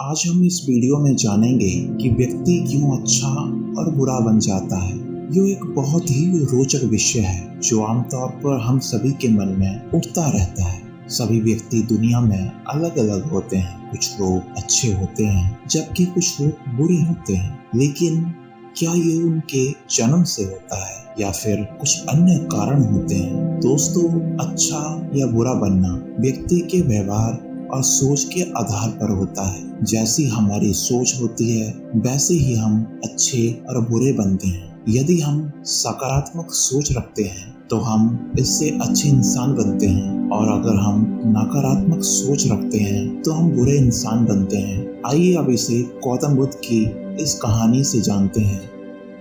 आज हम इस वीडियो में जानेंगे कि व्यक्ति क्यों अच्छा और बुरा बन जाता है। ये एक बहुत ही रोचक विषय है जो आमतौर पर हम सभी के मन में उठता रहता है। सभी व्यक्ति दुनिया में अलग अलग होते हैं। कुछ लोग अच्छे होते हैं जबकि कुछ लोग बुरे होते हैं। लेकिन क्या ये उनके जन्म से होता है या फिर कुछ अन्य कारण होते हैं? दोस्तों, अच्छा या बुरा बनना व्यक्ति के व्यवहार और सोच के आधार पर होता है। जैसी हमारी सोच होती है वैसे ही हम अच्छे और बुरे बनते हैं। यदि हम सकारात्मक सोच रखते हैं तो हम इससे अच्छे इंसान बनते हैं, और अगर हम नकारात्मक सोच रखते हैं तो हम बुरे इंसान बनते हैं। आइए अब इसे गौतम बुद्ध की इस कहानी से जानते हैं।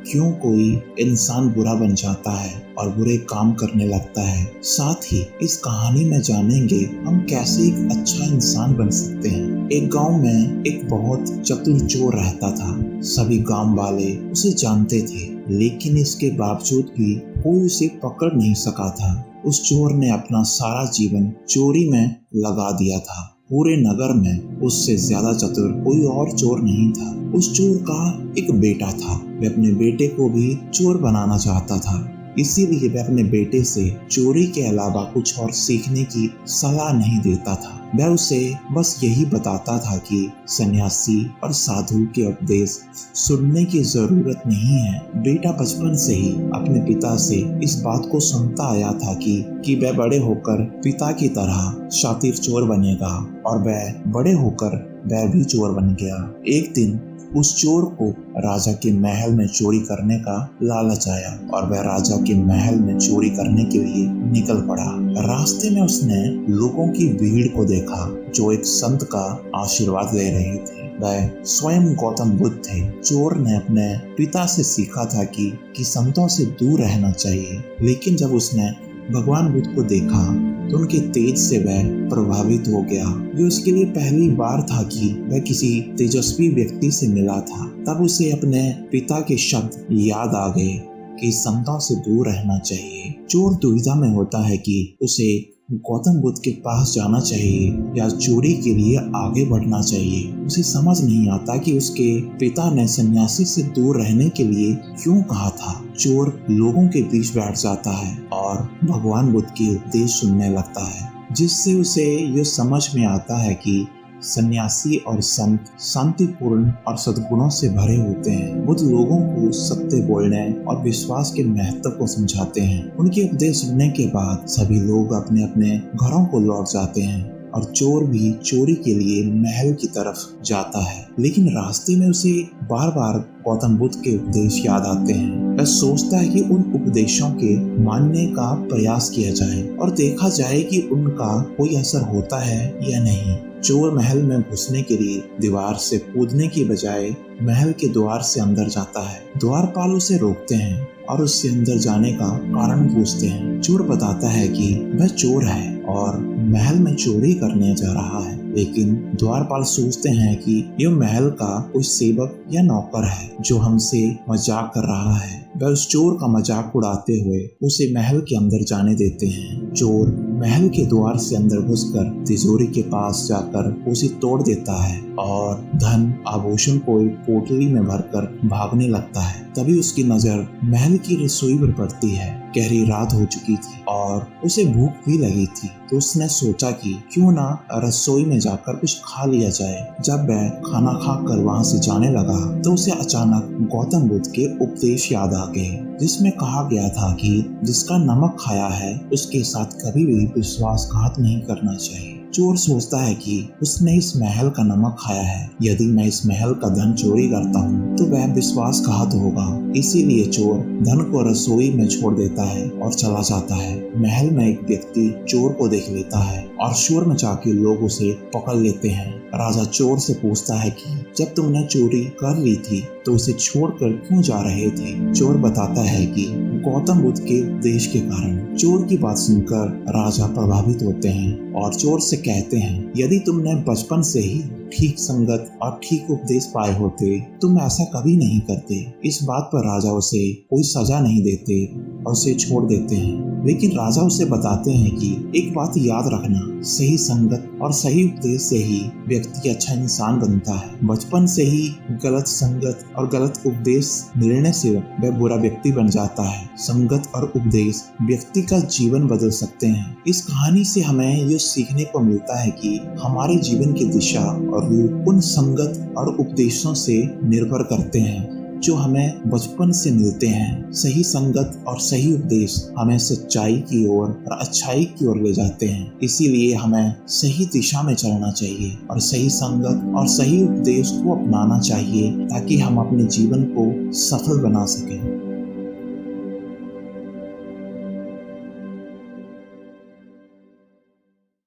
क्यों कोई इंसान बुरा बन जाता है और बुरे काम करने लगता है। साथ ही इस कहानी में जानेंगे हम कैसे एक अच्छा इंसान बन सकते हैं। एक गांव में एक बहुत चतुर चोर रहता था। सभी गांव वाले उसे जानते थे, लेकिन इसके बावजूद भी कोई उसे पकड़ नहीं सका था। उस चोर ने अपना सारा जीवन चोरी में लगा दिया था। पूरे नगर में उससे ज्यादा चतुर कोई और चोर नहीं था। उस चोर का एक बेटा था। वह अपने बेटे को भी चोर बनाना चाहता था, इसीलिए वह अपने बेटे से चोरी के अलावा कुछ और सीखने की सलाह नहीं देता था। वह उसे बस यही बताता था कि सन्यासी और साधु के उपदेश सुनने की जरूरत नहीं है। बेटा बचपन से ही अपने पिता से इस बात को सुनता आया था कि वह बड़े होकर पिता की तरह शातिर चोर बनेगा, और वह बड़े होकर वह भी चोर बन गया। एक दिन उस चोर को राजा के महल में चोरी करने का लालच आया और वह राजा के महल में चोरी करने के लिए निकल पड़ा। रास्ते में उसने लोगों की भीड़ को देखा जो एक संत का आशीर्वाद ले रहे थे। वह स्वयं गौतम बुद्ध थे। चोर ने अपने पिता से सीखा था कि संतों से दूर रहना चाहिए, लेकिन जब उसने भगवान बुद्ध को देखा तो उनके तेज से वह प्रभावित हो गया। ये उसके लिए पहली बार था कि वह किसी तेजस्वी व्यक्ति से मिला था। तब उसे अपने पिता के शब्द याद आ गए कि संतों से दूर रहना चाहिए। चोर दुविधा में होता है कि उसे गौतम बुद्ध के पास जाना चाहिए या चोरी के लिए आगे बढ़ना चाहिए। उसे समझ नहीं आता कि उसके पिता ने सन्यासी से दूर रहने के लिए क्यों कहा था। चोर लोगों के बीच बैठ जाता है और भगवान बुद्ध के उपदेश सुनने लगता है, जिससे उसे ये समझ में आता है कि सन्यासी और संत शांतिपूर्ण और सद्गुणों से भरे होते हैं। बुद्ध लोगों को सत्य बोलने और विश्वास के महत्व को समझाते हैं। उनके उपदेश सुनने के बाद सभी लोग अपने अपने घरों को लौट जाते हैं और चोर भी चोरी के लिए महल की तरफ जाता है। लेकिन रास्ते में उसे बार बार गौतम बुद्ध के उपदेश याद आते हैं। वह सोचता है कि उन उपदेशों के मानने का प्रयास किया जाए और देखा जाए कि उनका कोई असर होता है या नहीं। चोर महल में घुसने के लिए दीवार से कूदने की बजाय महल के द्वार से अंदर जाता है। द्वारपाल उसे रोकते हैं और उससे अंदर जाने का कारण पूछते हैं। चोर बताता है कि वह चोर है और महल में चोरी करने जा रहा है, लेकिन द्वारपाल सोचते हैं कि यह महल का कोई सेवक या नौकर है जो हमसे मजाक कर रहा है। वह उस चोर का मजाक उड़ाते हुए उसे महल के अंदर जाने देते हैं। चोर महल के द्वार से अंदर घुसकर तिजोरी के पास जाकर उसे तोड़ देता है और धन आभूषण को एक पोटली में भरकर भागने लगता है। तभी उसकी नजर महल की रसोई पर पड़ती है। गहरी रात हो चुकी थी और उसे भूख भी लगी थी, तो उसने सोचा कि क्यों ना रसोई में जाकर कुछ खा लिया जाए। जब वह खाना खाकर वहां से जाने लगा तो उसे अचानक गौतम बुद्ध के उपदेश याद आ गए, जिसमें कहा गया था कि जिसका नमक खाया है उसके साथ कभी भी विश्वासघात नहीं करना चाहिए। चोर सोचता है कि उसने इस महल का नमक खाया है। यदि मैं इस महल का धन चोरी करता हूँ तो वह विश्वासघात होगा। इसीलिए चोर धन को रसोई में छोड़ देता है और चला जाता है। महल में एक व्यक्ति चोर को देख लेता है और शोर मचा के लोग उसे पकड़ लेते हैं। राजा चोर से पूछता है कि जब तुमने चोरी कर ली थी तो उसे छोड़कर क्यों जा रहे थे। चोर बताता है कि गौतम बुद्ध के उपदेश के कारण। चोर की बात सुनकर राजा प्रभावित होते हैं और चोर से कहते हैं, यदि तुमने बचपन से ही ठीक संगत और ठीक उपदेश पाए होते तुम ऐसा कभी नहीं करते। इस बात पर राजा उसे कोई सजा नहीं देते और उसे छोड़ देते हैं। लेकिन राजा उसे बताते हैं कि एक बात याद रखना, सही संगत और सही उपदेश से ही व्यक्ति अच्छा इंसान बनता है। बचपन से ही गलत संगत और गलत उपदेश मिलने से वह बुरा व्यक्ति बन जाता है। संगत और उपदेश व्यक्ति का जीवन बदल सकते हैं। इस कहानी से हमें ये सीखने को मिलता है कि हमारे जीवन की दिशा और रूप उन संगत और उपदेशों से निर्भर करते हैं जो हमें बचपन से मिलते हैं। सही संगत और सही उपदेश हमें सच्चाई की ओर और अच्छाई की ओर ले जाते हैं। इसीलिए हमें सही दिशा में चलना चाहिए और सही संगत और सही उपदेश को अपनाना चाहिए ताकि हम अपने जीवन को सफल बना सकें।